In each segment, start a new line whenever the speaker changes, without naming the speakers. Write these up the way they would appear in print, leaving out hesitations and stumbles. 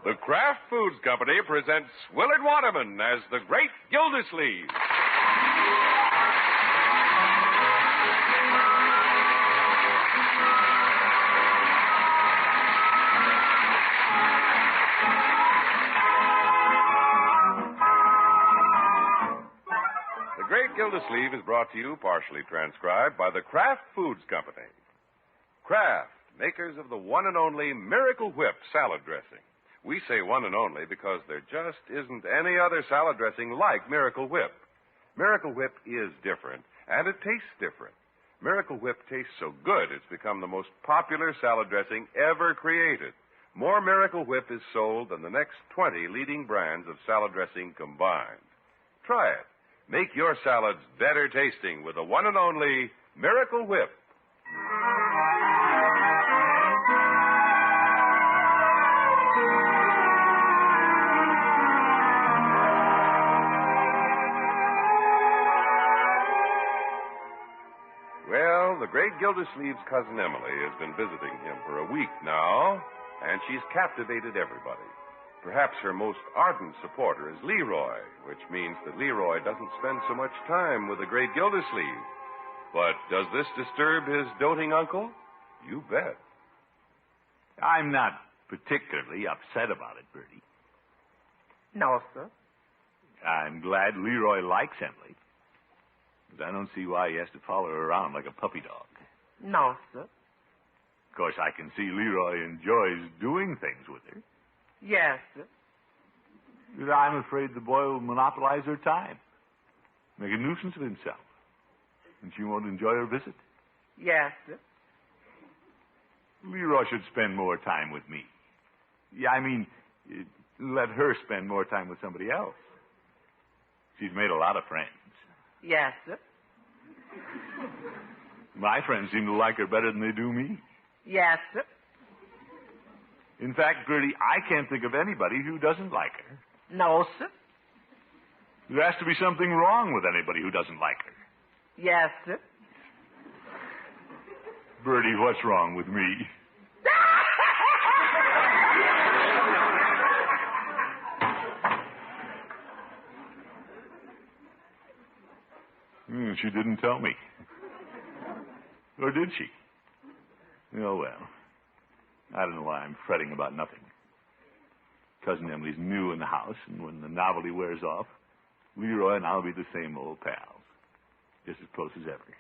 The Kraft Foods Company presents Willard Waterman as the Great Gildersleeve. The Great Gildersleeve is brought to you, partially transcribed, by the Kraft Foods Company. Kraft, makers of the one and only Miracle Whip salad dressing. We say one and only because there just isn't any other salad dressing like Miracle Whip. Miracle Whip is different, and it tastes different. Miracle Whip tastes so good it's become the most popular salad dressing ever created. More Miracle Whip is sold than the next 20 leading brands of salad dressing combined. Try it. Make your salads better tasting with the one and only Miracle Whip. Well, the great Gildersleeve's cousin Emily has been visiting him for a week now, and she's captivated everybody. Perhaps her most ardent supporter is Leroy, which means that Leroy doesn't spend so much time with the great Gildersleeve. But does this disturb his doting uncle? You bet.
I'm not particularly upset about it, Bertie.
No, sir.
I'm glad Leroy likes Emily. But I don't see why he has to follow her around like a puppy dog.
No, sir.
Of course, I can see Leroy enjoys doing things with her.
Yes, sir.
But I'm afraid the boy will monopolize her time, make a nuisance of himself, and she won't enjoy her visit.
Yes, sir.
Leroy should spend more time with me. Yeah, I mean, let her spend more time with somebody else. She's made a lot of friends.
Yes, sir.
My friends seem to like her better than they do me.
Yes, sir.
In fact, Bertie, I can't think of anybody who doesn't like her.
No, sir.
There has to be something wrong with anybody who doesn't like her.
Yes, sir.
Bertie, what's wrong with me? She didn't tell me. Or did she? Oh, well. I don't know why I'm fretting about nothing. Cousin Emily's new in the house, and when the novelty wears off, Leroy and I'll be the same old pals. Just as close as ever.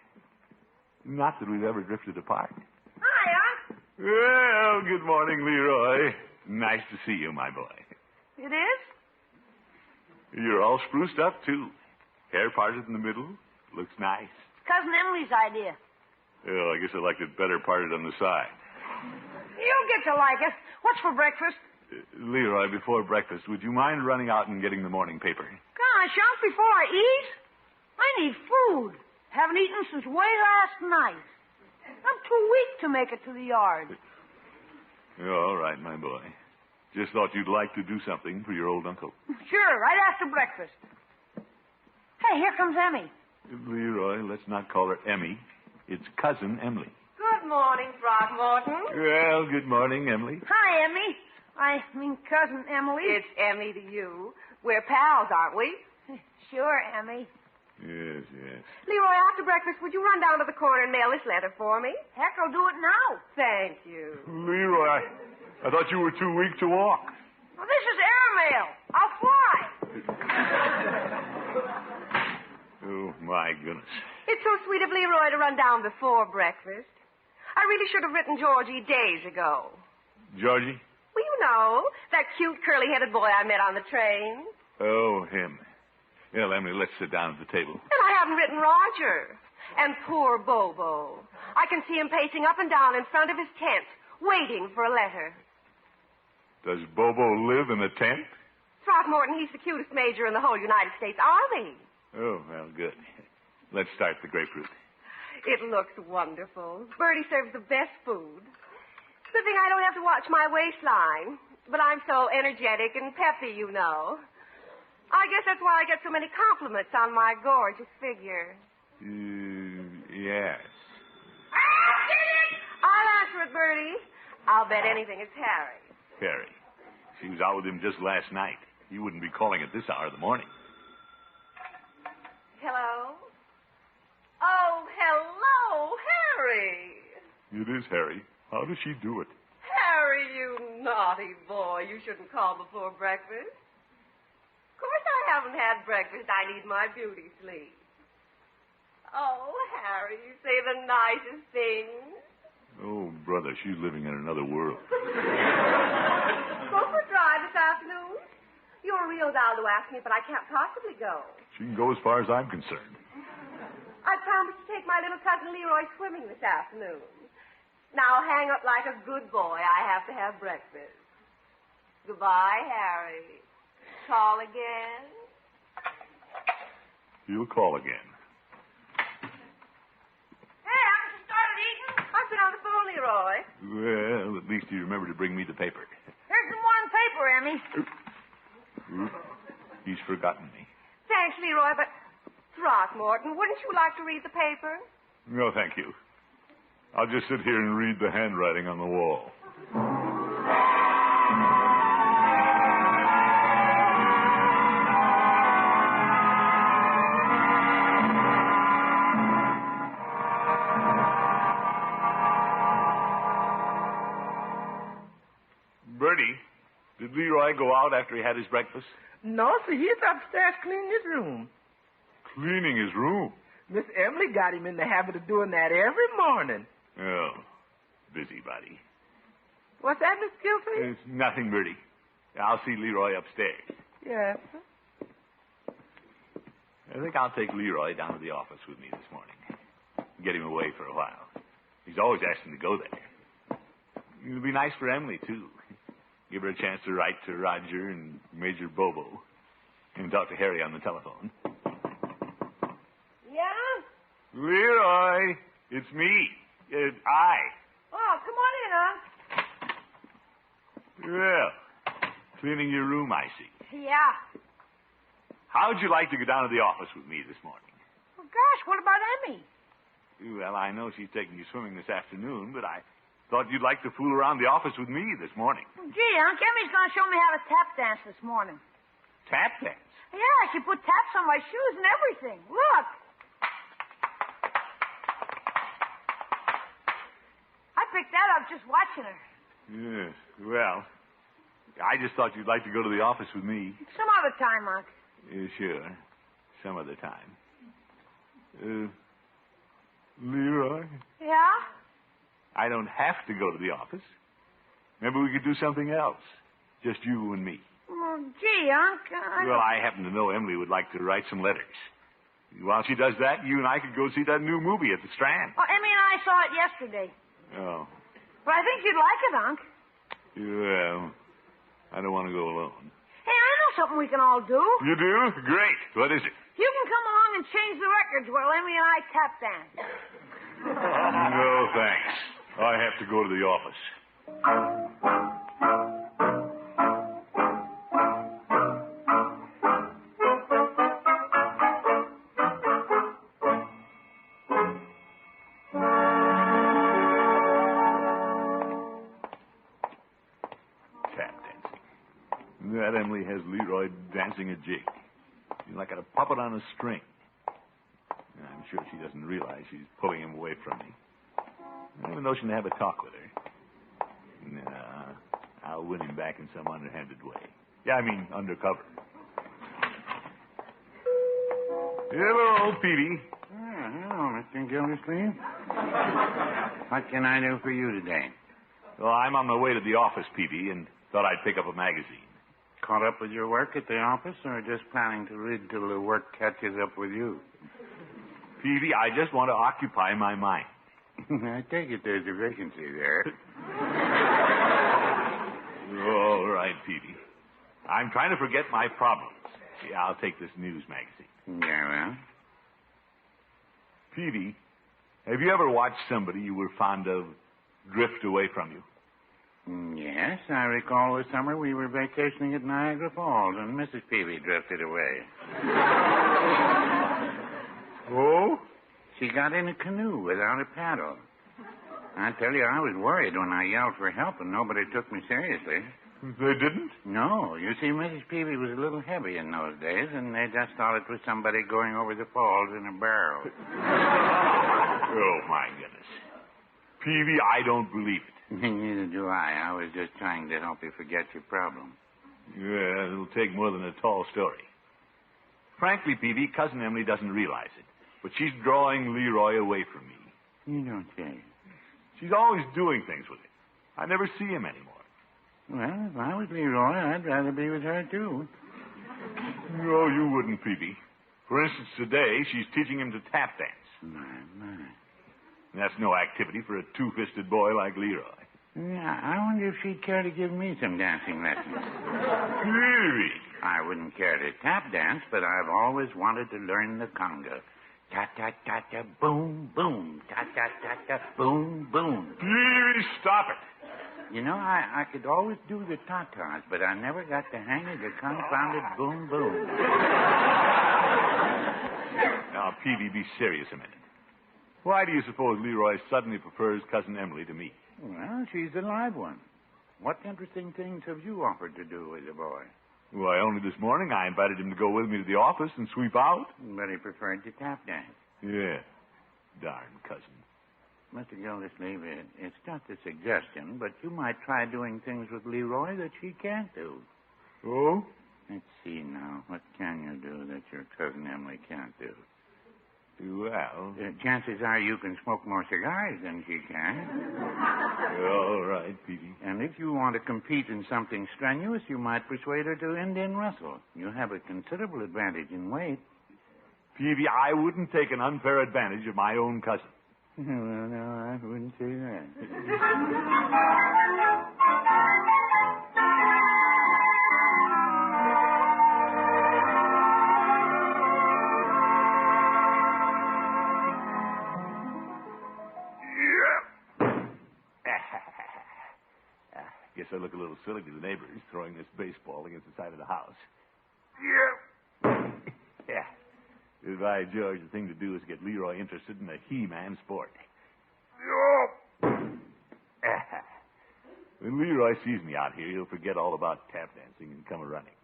Not that we've ever drifted apart.
Hiya.
Well, good morning, Leroy. Nice to see you, my boy.
It is?
You're all spruced up, too. Hair parted in the middle. Looks nice.
Cousin Emily's idea.
Well, I guess I liked it better parted on the side.
You'll get to like it. What's for breakfast?
Leroy, before breakfast, would you mind running out and getting the morning paper?
Gosh, out before I eat? I need food. Haven't eaten since way last night. I'm too weak to make it to the yard.
All right, my boy. Just thought you'd like to do something for your old uncle.
Sure, right after breakfast. Hey, here comes Emmy.
Leroy, let's not call her Emmy. It's Cousin Emily.
Good morning, Throckmorton.
Well, good morning, Emily.
Hi, Emmy. I mean, Cousin Emily.
It's Emmy to you. We're pals, aren't we?
Sure, Emmy.
Yes, yes.
Leroy, after breakfast, would you run down to the corner and mail this letter for me?
Heck, I'll do it now.
Thank you.
Leroy, I thought you were too weak to walk.
Well, this is airmail. I'll fly.
Oh, my goodness.
It's so sweet of Leroy to run down before breakfast. I really should have written Georgie days ago.
Georgie?
Well, you know, that cute curly-headed boy I met on the train.
Oh, him. Well, Emily, let's sit down at the table.
And I haven't written Roger. And poor Bobo. I can see him pacing up and down in front of his tent, waiting for a letter.
Does Bobo live in a tent?
Throckmorton, he's the cutest major in the whole United States Army.
Oh, well, good. Let's start the grapefruit.
It looks wonderful. Bertie serves the best food. Good thing I don't have to watch my waistline. But I'm so energetic and peppy, you know. I guess that's why I get so many compliments on my gorgeous figure.
Yes.
I'll answer it, Bertie. I'll bet anything it's Harry.
Harry. She was out with him just last night. He wouldn't be calling at this hour of the morning.
Hello? Oh, hello, Harry.
It is Harry. How does she do it?
Harry, you naughty boy. You shouldn't call before breakfast. Of course I haven't had breakfast. I need my beauty sleep. Oh, Harry, you say the nicest things.
Oh, brother, she's living in another world.
Go for a drive this afternoon? You're a real doll to ask me, but I can't possibly go.
She can go as far as I'm concerned.
I promised to take my little cousin Leroy swimming this afternoon. Now hang up like a good boy. I have to have breakfast. Goodbye, Harry. Call again.
He'll call again.
Hey, haven't you started eating?
I've been on the phone, Leroy.
Well, at least you remember to bring me the paper.
Here's some morning paper, Emmy.
He's forgotten me.
Thanks, Leroy, but Throckmorton, wouldn't you like to read the paper?
No, thank you. I'll just sit here and read the handwriting on the wall. Bertie, did Leroy go out after he had his breakfast?
No, sir, he's upstairs cleaning his room.
Cleaning his room.
Miss Emily got him in the habit of doing that every morning.
Oh, busybody.
What's that, Miss Gilsey?
It's nothing, Bertie. I'll see Leroy upstairs.
Yes, sir.
I think I'll take Leroy down to the office with me this morning. Get him away for a while. He's always asking to go there. It'll be nice for Emily, too. Give her a chance to write to Roger and Major Bobo and talk to Harry on the telephone.
Yeah?
Leroy, it's me. I.
Oh, come on in, Unc.
Well, cleaning your room, I see.
Yeah.
How'd you like to go down to the office with me this morning?
Well, gosh, what about Emmy?
Well, I know she's taking you swimming this afternoon, but I thought you'd like to fool around the office with me this morning.
Gee, Unc, Emmy's going to show me how to tap dance this morning.
Tap dance?
Yeah, she put taps on my shoes and everything. Look. I picked that up just watching her.
Yes. Well, I just thought you'd like to go to the office with me.
Some other time, Unc.
Sure. Some other time. Leroy?
Yeah?
I don't have to go to the office. Maybe we could do something else. Just you and me.
Well, gee, Unc,
Well, I happen to know Emily would like to write some letters. While she does that, you and I could go see that new movie at the Strand.
Oh, Emmy and I saw it yesterday.
Oh.
But I think you'd like it, Unc.
Well, I don't want to go alone.
Hey, I know something we can all do.
You do? Great. What is it?
You can come along and change the records while Emmy and I tap dance.
No, thanks. I have to go to the office. Tap dancing. That Emily has Leroy dancing a jig. She's like a puppet on a string. I'm sure she doesn't realize she's pulling him away from me. I have a notion to have a talk with her. And then, I'll win him back in some underhanded way. Yeah, I mean, undercover. Hello, Petey.
Hello, Mr. Gildersleeve. What can I do for you today?
Well, I'm on my way to the office, Petey, and thought I'd pick up a magazine.
Caught up with your work at the office, or just planning to read till the work catches up with you?
Petey, I just want to occupy my mind.
I take it there's a vacancy there.
All right, Petey. I'm trying to forget my problems. Yeah, I'll take this news magazine.
Yeah, well?
Petey, have you ever watched somebody you were fond of drift away from you?
Yes, I recall the summer we were vacationing at Niagara Falls, and Mrs. Peavy drifted away.
Oh?
She got in a canoe without a paddle. I tell you, I was worried when I yelled for help and nobody took me seriously.
They didn't?
No. You see, Mrs. Peavy was a little heavy in those days, and they just thought it was somebody going over the falls in a barrel.
Oh, my goodness. Peavy, I don't believe it.
Neither do I. I was just trying to help you forget your problem.
Yeah, it'll take more than a tall story. Frankly, Peavy, Cousin Emily doesn't realize it, but she's drawing Leroy away from me.
You don't say.
She's always doing things with him. I never see him anymore.
Well, if I was Leroy, I'd rather be with her, too.
No, you wouldn't, Peavy. For instance, today, she's teaching him to tap dance.
My.
That's no activity for a two-fisted boy like Leroy.
Yeah, I wonder if she'd care to give me some dancing lessons.
Peavy!
I wouldn't care to tap dance, but I've always wanted to learn the conga. Ta-ta-ta-ta, boom, boom. Ta-ta-ta-ta, boom, boom.
Peavy, stop it.
You know, I could always do the tatas, but I never got the hang of the confounded boom, boom.
Now, Peavy, be serious a minute. Why do you suppose Leroy suddenly prefers Cousin Emily to me?
Well, she's the live one. What interesting things have you offered to do with the boy?
Why, only this morning I invited him to go with me to the office and sweep out.
But he preferred to tap dance.
Yeah. Darn cousin.
Mr. Gildersleeve, it's just a suggestion, but you might try doing things with Leroy that she can't do.
Oh?
Let's see now. What can you do that your cousin Emily can't do?
Well...
chances are you can smoke more cigars than she can.
All right, Petey.
And if you want to compete in something strenuous, you might persuade her to Indian wrestle. You have a considerable advantage in weight.
Peavy, I wouldn't take an unfair advantage of my own cousin.
Well, no, I wouldn't say that.
Guess I look a little silly to the neighbors throwing this baseball against the side of the house. Yeah. By George, the thing to do is get Leroy interested in the he-man sport. When Leroy sees me out here, he'll forget all about tap dancing and come a-running.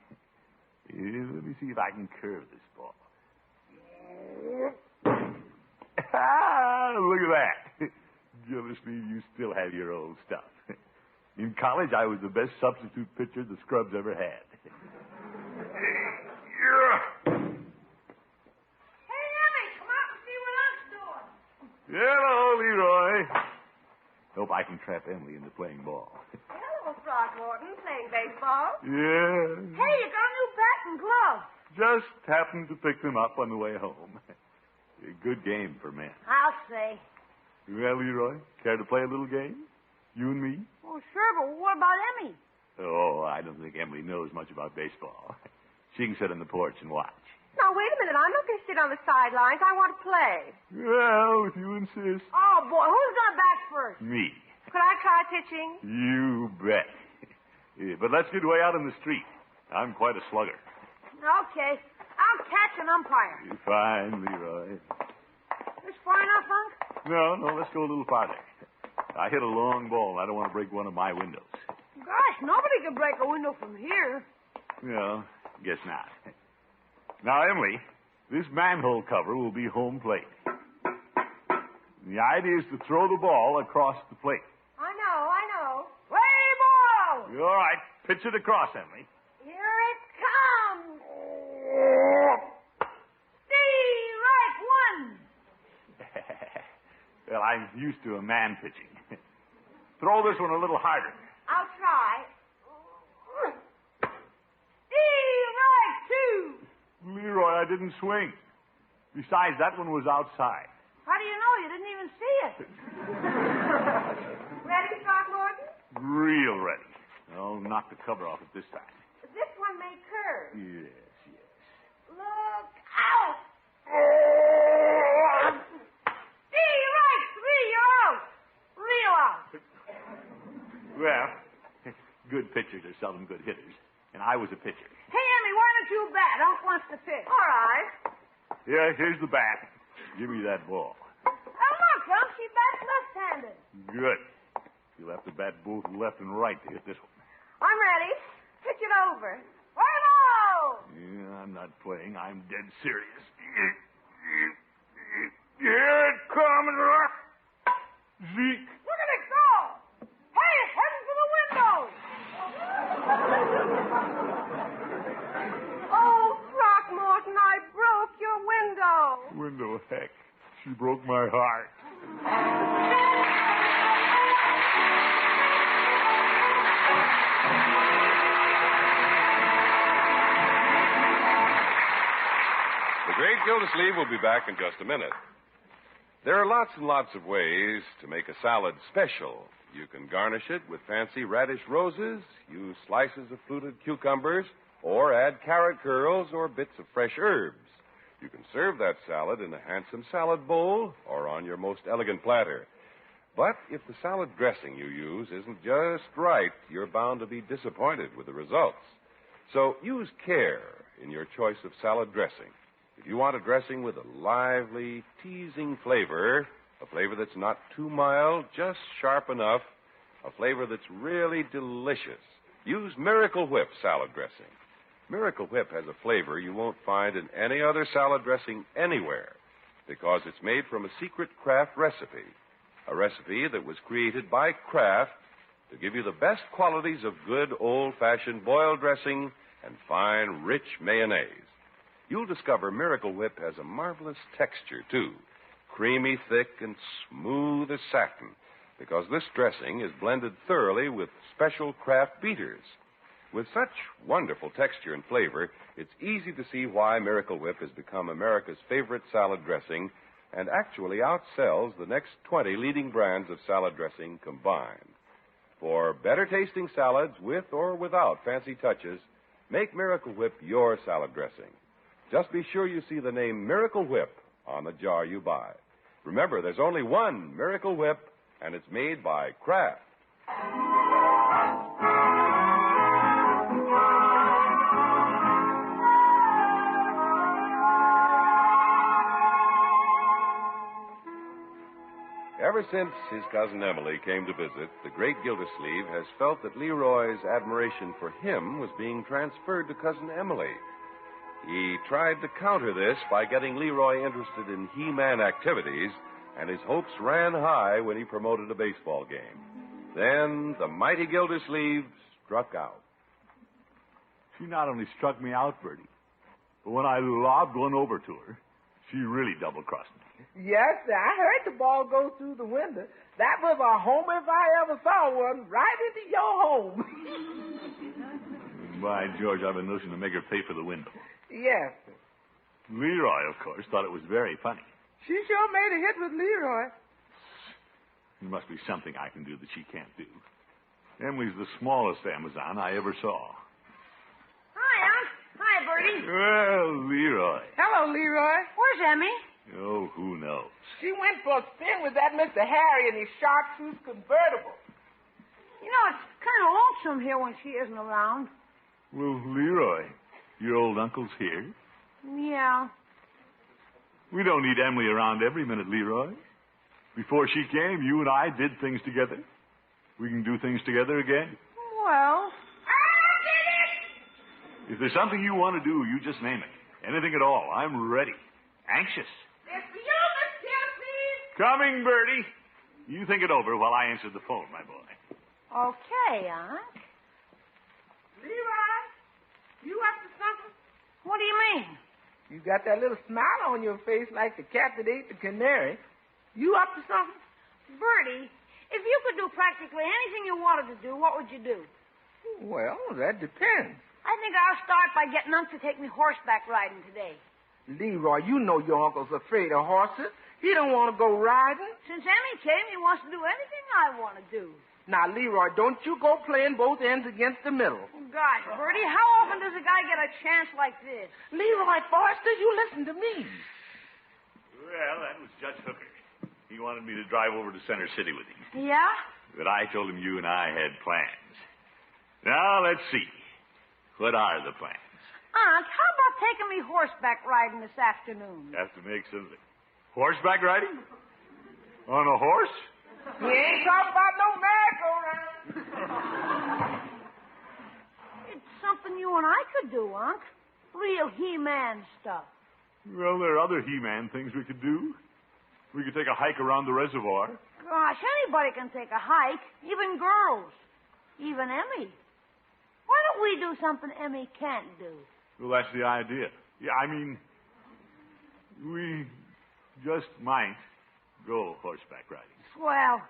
Let me see if I can curve this ball. Look at that. Gildersleeve, you still have your old stuff. In college, I was the best substitute pitcher the Scrubs ever had.
Hey, Emmy, come out and see what I'm doing.
Hello, Leroy. Hope I can trap Emily into playing ball.
Hello, Throckmorton, playing baseball.
Yeah.
Hey, you got a new bat and glove.
Just happened to pick them up on the way home. A good game for men.
I'll say.
Well, Leroy, care to play a little game? You and me?
Oh, sure, but what about Emmy?
Oh, I don't think Emily knows much about baseball. She can sit on the porch and watch.
Now, wait a minute. I'm not going to sit on the sidelines. I want to play.
Well, if you insist.
Oh, boy, who's going to bat first?
Me.
Could I try pitching?
You bet. Yeah, but let's get way out in the street. I'm quite a slugger.
Okay. I'll catch an umpire.
Fine, Leroy.
This far enough, Unc?
No, let's go a little farther. I hit a long ball, and I don't want to break one of my windows.
Gosh, nobody can break a window from here.
Well, guess not. Now, Emily, this manhole cover will be home plate. The idea is to throw the ball across the plate.
I know.
Play ball!
All right, pitch it across, Emily.
Here it comes. Strike one.
Well, I'm used to a man pitching. Throw this one a little harder.
I'll try.
Strike two.
Leroy, I didn't swing. Besides, that one was outside.
How do you know? You didn't even see it.
Ready, Throckmorton?
Real ready. I'll knock the cover off it this time.
This one may curve.
Yes.
Look out!
Strike three. You're out. Real out.
Well, good pitchers are seldom good hitters, and I was a pitcher.
Hey, Emmy, why don't you bat? Unc wants to pitch.
All right.
Yeah, here's the bat. Give me that ball.
Oh, look, Unc, she bats left-handed.
Good. You'll have to bat both left and right to hit this one.
I'm ready. Pitch it over. Play low!
Yeah, I'm not playing. I'm dead serious. Here it comes. Zeke.
Look at it go! Hey, it's heading for the window!
Oh, Throckmorton, I broke your window.
Window, heck. She broke my heart.
The Great Gildersleeve will be back in just a minute. There are lots and lots of ways to make a salad special. You can garnish it with fancy radish roses, use slices of fluted cucumbers, or add carrot curls or bits of fresh herbs. You can serve that salad in a handsome salad bowl or on your most elegant platter. But if the salad dressing you use isn't just right, you're bound to be disappointed with the results. So use care in your choice of salad dressing. If you want a dressing with a lively, teasing flavor, a flavor that's not too mild, just sharp enough, a flavor that's really delicious, use Miracle Whip salad dressing. Miracle Whip has a flavor you won't find in any other salad dressing anywhere because it's made from a secret Kraft recipe, a recipe that was created by Kraft to give you the best qualities of good old-fashioned boiled dressing and fine, rich mayonnaise. You'll discover Miracle Whip has a marvelous texture, too, creamy thick and smooth as satin, because this dressing is blended thoroughly with special Kraft beaters. With such wonderful texture and flavor, it's easy to see why Miracle Whip has become America's favorite salad dressing and actually outsells the next 20 leading brands of salad dressing combined. For better-tasting salads with or without fancy touches, make Miracle Whip your salad dressing. Just be sure you see the name Miracle Whip on the jar you buy. Remember, there's only one Miracle Whip, and it's made by Kraft. Ever since his cousin Emily came to visit, the great Gildersleeve has felt that Leroy's admiration for him was being transferred to cousin Emily. He tried to counter this by getting Leroy interested in He-Man activities, and his hopes ran high when he promoted a baseball game. Then the mighty Gildersleeve struck out.
She not only struck me out, Bertie, but when I lobbed one over to her, she really double-crossed me.
Yes, sir. I heard the ball go through the window. That was a homer if I ever saw one, right into your home.
By George, I've been notion to make her pay for the window.
Yes, sir.
Leroy, of course, thought it was very funny.
She sure made a hit with Leroy.
There must be something I can do that she can't do. Emily's the smallest Amazon I ever saw.
Hi, Unc. Hi, Bertie.
Well, Leroy.
Hello, Leroy.
Where's Emmy?
Oh, who knows?
She went for a spin with that Mr. Harry in his chartreuse convertible.
You know, it's kind of lonesome here when she isn't around.
Well, Leroy, your old uncle's here.
Yeah.
We don't need Emily around every minute, Leroy. Before she came, you and I did things together. We can do things together again.
Well.
If there's something you want to do, you just name it. Anything at all. I'm ready. Anxious.
It's for you, Miss Gildersleeve.
Coming, Bertie. You think it over while I answer the phone, my boy.
Okay, Unc.
Leroy, you up to something?
What do you mean?
You got that little smile on your face like the cat that ate the canary. You up to something?
Bertie, if you could do practically anything you wanted to do, what would you do?
Well, that depends.
I think I'll start by getting Unc to take me horseback riding today.
Leroy, you know your uncle's afraid of horses. He don't want to go riding.
Since Emmy came, he wants to do anything I want to do.
Now, Leroy, don't you go playing both ends against the middle.
Gosh, Bertie, how often does a guy get a chance like this?
Leroy Forster, you listen to me.
Well, that was Judge Hooker. He wanted me to drive over to Center City with him.
Yeah?
But I told him you and I had plans. Now, let's see. What are the plans?
Unc, how about taking me horseback riding this afternoon?
Have to make some horseback riding? On a horse?
We ain't talking about no merry-go-round.
something you and I could do, Unc. Real He-Man stuff.
Well, there are other He-Man things we could do. We could take a hike around the reservoir.
Gosh, anybody can take a hike, even girls. Even Emmy. Why don't we do something Emmy can't do?
Well, that's the idea. Yeah, I mean, we just might go horseback riding.
Swell.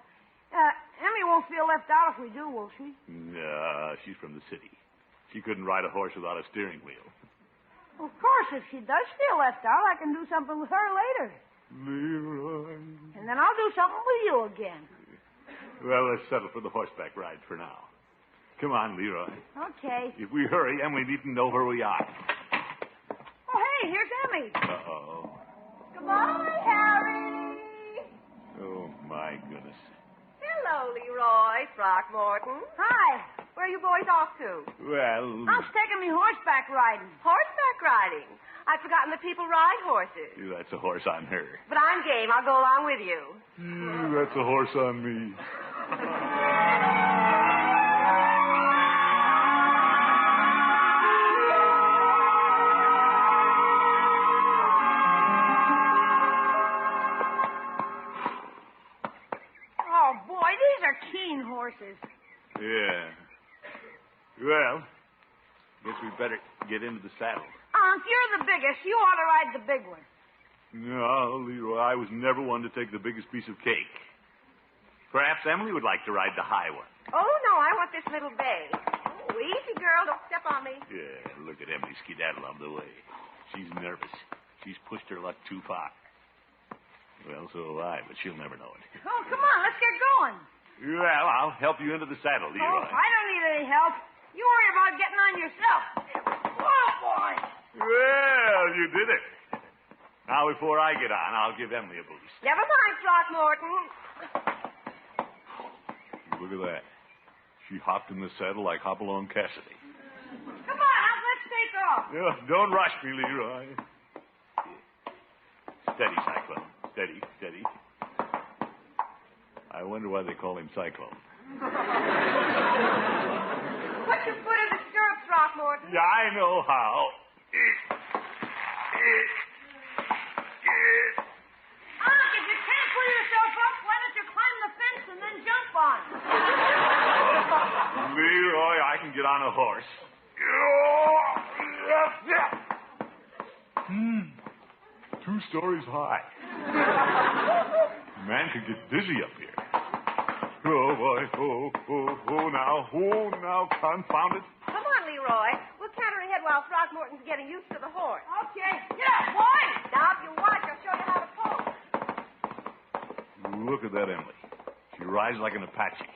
Emmy won't feel left out if we do, will she?
No, she's from the city. She couldn't ride a horse without a steering wheel.
Of course, if she does feel left out, I can do something with her later.
Leroy.
And then I'll do something with you again.
Well, let's settle for the horseback ride for now. Come on, Leroy.
Okay.
If we hurry, Emily needn't know where we are.
Oh, hey, here's Emmy.
Uh-oh.
Goodbye, Harry.
Oh, my goodness.
Hello, Leroy, Throckmorton.
Hi.
Where are you boys off to?
Well,
Unc's taking me horseback riding.
Horseback riding. I've forgotten that people ride horses.
that's a horse on her.
But I'm game. I'll go along with you.
That's a horse on me.
Oh, boy, these are keen horses.
Yeah. Well, guess we better get into the saddle.
Unc, you're the biggest. You ought to ride the big one.
No, Leroy, I was never one to take the biggest piece of cake. Perhaps Emily would like to ride the high one.
Oh, no, I want this little bay. Oh, easy, girl. Don't step on me.
Yeah, look at Emily skedaddle on the way. She's nervous. She's pushed her luck too far. Well, so have I, but she'll never know it.
Oh, come on, let's get going.
Well, I'll help you into the saddle,
Oh,
Leroy.
I don't need any help. You worry about getting on yourself. Oh, boy.
Well, you did it. Now, before I get on, I'll give Emily a boost.
Never mind, Throckmorton.
Look at that. She hopped in the saddle like Hopalong Cassidy.
Come on, Unc, let's take off.
Don't rush me, Leroy. Steady, Cyclone. Steady, steady. I wonder why they call him Cyclone.
Put your foot in the stirrup, Throckmorton.
Yeah, I know how.
Unc, if you can't pull yourself up, why don't you climb the fence and then jump on it?
Leroy, I can get on a horse. 2 stories high. Man could get dizzy up here. Oh, boy. Oh, now, confound it.
Come on, Leroy. We'll canter ahead while Throckmorton's getting used to the horse.
Okay. Get up, boy.
Now, if you watch, I'll show you how to pull.
Look at that Emily. She rides like an Apache.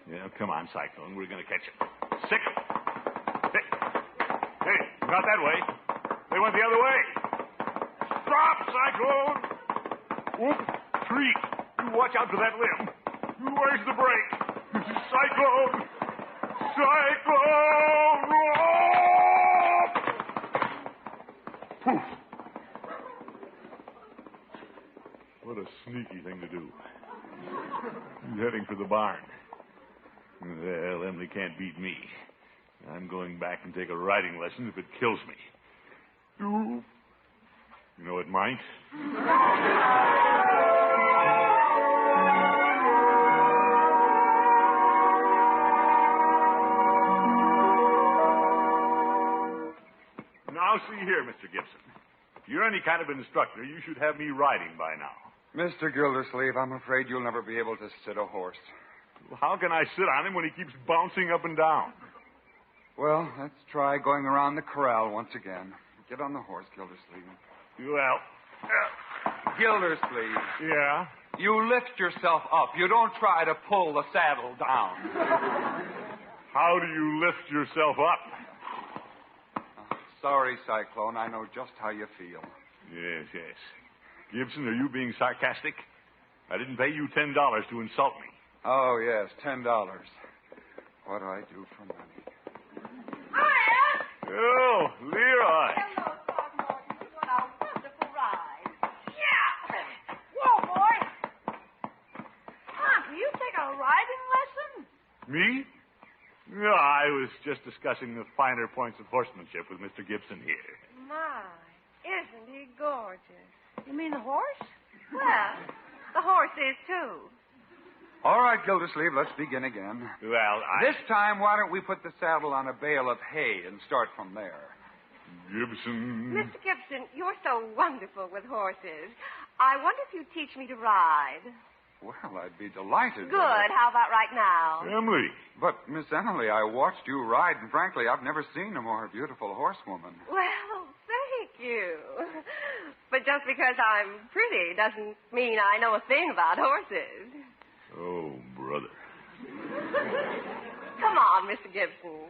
Yeah, come on, Cyclone. We're going to catch him. Sick him. Hey, not that way. They went the other way. Stop, Cyclone. Whoop, tree. You watch out for that limb. Where's the brake? Cyclone. Cyclone. Poof. What a sneaky thing to do. He's heading for the barn. Well, Emily can't beat me. I'm going back and take a riding lesson if it kills me. You know it might. Now, see here, Mr. Gibson. If you're any kind of instructor, you should have me riding by now.
Mr. Gildersleeve, I'm afraid you'll never be able to sit a horse.
How can I sit on him when he keeps bouncing up and down?
Well, let's try going around the corral once again. Get on the horse, Gildersleeve.
Well,
Gildersleeve,
yeah.
you lift yourself up. You don't try to pull the saddle down.
How do you lift yourself up?
Sorry, Cyclone. I know just how you feel.
Yes. Gibson, are you being sarcastic? I didn't pay you $10 to insult me.
Oh, yes, $10. What do I do for money?
Hiya.
Oh, Leroy.
Hello, Throckmorton. What a wonderful ride.
Yeah. Whoa, boy. Unc, will you take a riding lesson?
Me? No, I was just just discussing the finer points of horsemanship with Mr. Gibson here.
My, isn't he gorgeous?
You mean the horse?
Well, the horse is, too.
All right, Gildersleeve, let's begin again.
Well,
This time, why don't we put the saddle on a bale of hay and start from there?
Gibson.
Mr. Gibson, you're so wonderful with horses. I wonder if you'd teach me to ride.
Well, I'd be delighted.
Good. How about right now?
Emily.
But, Miss Emily, I watched you ride, and frankly, I've never seen a more beautiful horsewoman.
Well, thank you. But just because I'm pretty doesn't mean I know a thing about horses.
Oh, brother.
Come on, Mr. Gibson.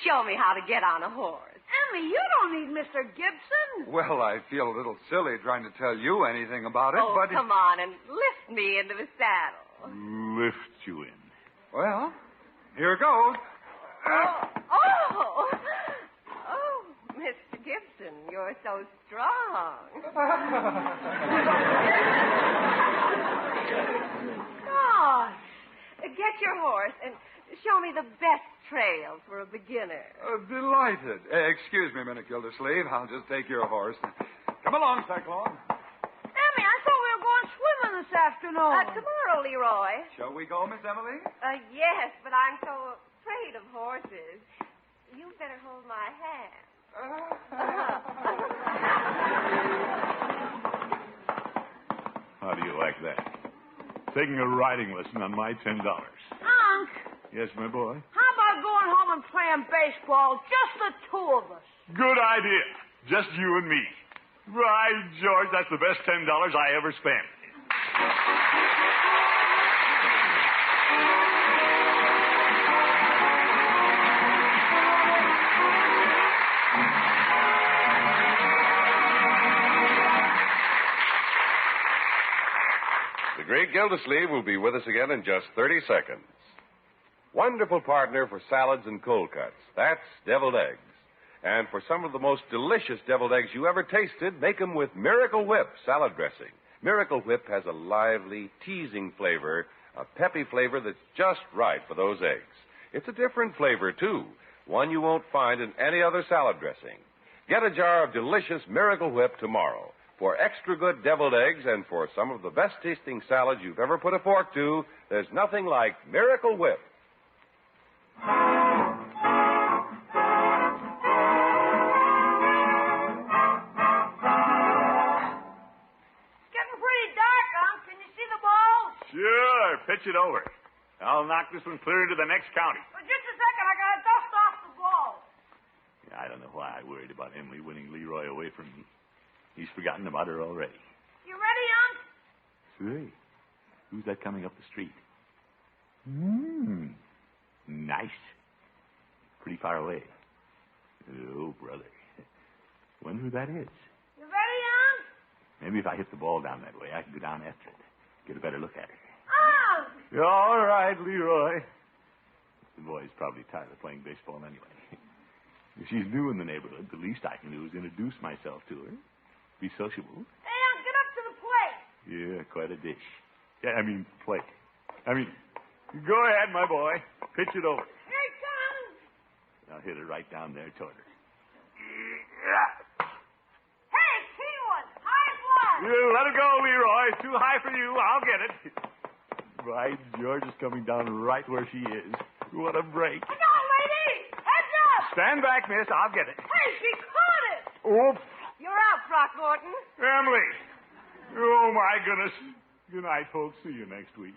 Show me how to get on a horse.
Emmy, you don't need Mr. Gibson.
Well, I feel a little silly trying to tell you anything about it,
Oh,
but...
come on and lift me into the saddle.
Lift you in.
Well, here goes.
Oh, Mr. Gibson, you're so strong. Gosh, get your horse and show me the best trail for a beginner.
Delighted. Excuse me a minute, Gildersleeve. I'll just take your horse. Come along, Cyclone.
Emmy, I thought we were going swimming this afternoon.
Tomorrow, Leroy.
Shall we go, Miss Emily?
Yes, but I'm so afraid of horses. You'd better hold my hand.
How do you like that? Taking a riding lesson on my $10.
Unc,
Yes, my boy?
how about going home and playing baseball, just the two of us?
Good idea. Just you and me. Right, George, that's the best $10 I ever spent.
The great Gildersleeve will be with us again in just 30 seconds. Wonderful partner for salads and cold cuts. That's deviled eggs. And for some of the most delicious deviled eggs you ever tasted, make them with Miracle Whip salad dressing. Miracle Whip has a lively, teasing flavor, a peppy flavor that's just right for those eggs. It's a different flavor, too, one you won't find in any other salad dressing. Get a jar of delicious Miracle Whip tomorrow for extra good deviled eggs and for some of the best tasting salads you've ever put a fork to. There's nothing like Miracle Whip.
Getting pretty dark, Unc. Can you see the ball?
Sure, pitch it over. I'll knock this one clear into the next county.
Well, just a second. I gotta dust off the ball.
I don't know why I worried about Emily winning Leroy away from me. He's forgotten about her already.
You ready, Unc?
Say, who's that coming up the street? Nice. Pretty far away. Oh, brother. Wonder who that is.
You ready, Unc?
Maybe if I hit the ball down that way, I can go down after it. Get a better look at her.
Unc!
All right, Leroy. The boy's probably tired of playing baseball anyway. If she's new in the neighborhood, the least I can do is introduce myself to her. Be sociable.
Hey, Unc, get up to the plate.
Yeah, quite a dish. Yeah, play. Go ahead, my boy. Pitch it over.
Here it comes.
I'll hit it right down there toward her.
Hey, key one. High fly.
Yeah, let it go, Leroy. Too high for you. I'll get it. Right, George is coming down right where she is. What a break.
Hang on, lady. Heads up.
Stand back, miss. I'll get it.
Hey, she caught it.
Oops.
You're out, Throckmorton.
Emily. Oh, my goodness. Good night, folks. See you next week.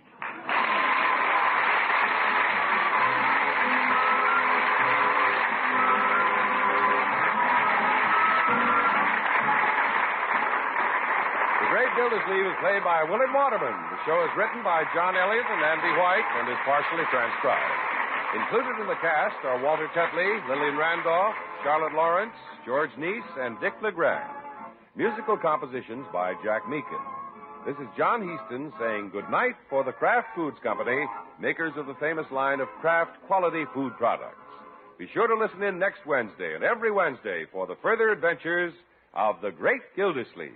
The Great Gildersleeve is played by Willard Waterman. The show is written by John Elliott and Andy White and is partially transcribed. Included in the cast are Walter Tetley, Lillian Randolph, Charlotte Lawrence, George Neese, and Dick LeGrand. Musical compositions by Jack Meakin. This is John Heaston saying goodnight for the Kraft Foods Company, makers of the famous line of Kraft quality food products. Be sure to listen in next Wednesday and every Wednesday for the further adventures of the Great Gildersleeve.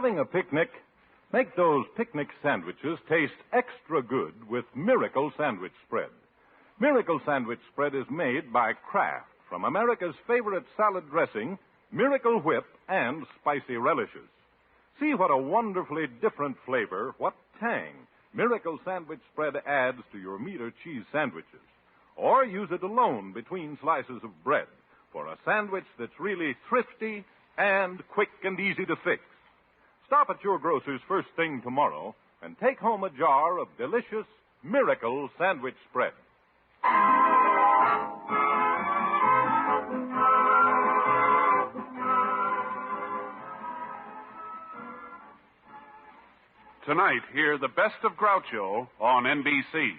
Having a picnic? Make those picnic sandwiches taste extra good with Miracle Sandwich Spread. Miracle Sandwich Spread is made by Kraft from America's favorite salad dressing, Miracle Whip, and spicy relishes. See what a wonderfully different flavor, what tang, Miracle Sandwich Spread adds to your meat or cheese sandwiches. Or use it alone between slices of bread for a sandwich that's really thrifty and quick and easy to fix. Stop at your grocer's first thing tomorrow and take home a jar of delicious Miracle Sandwich Spread.
Tonight, hear the best of Groucho on NBC.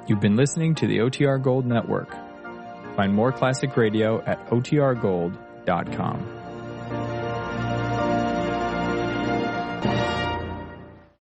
You've been listening to the OTR Gold Network. Find more classic radio at otrgold.com.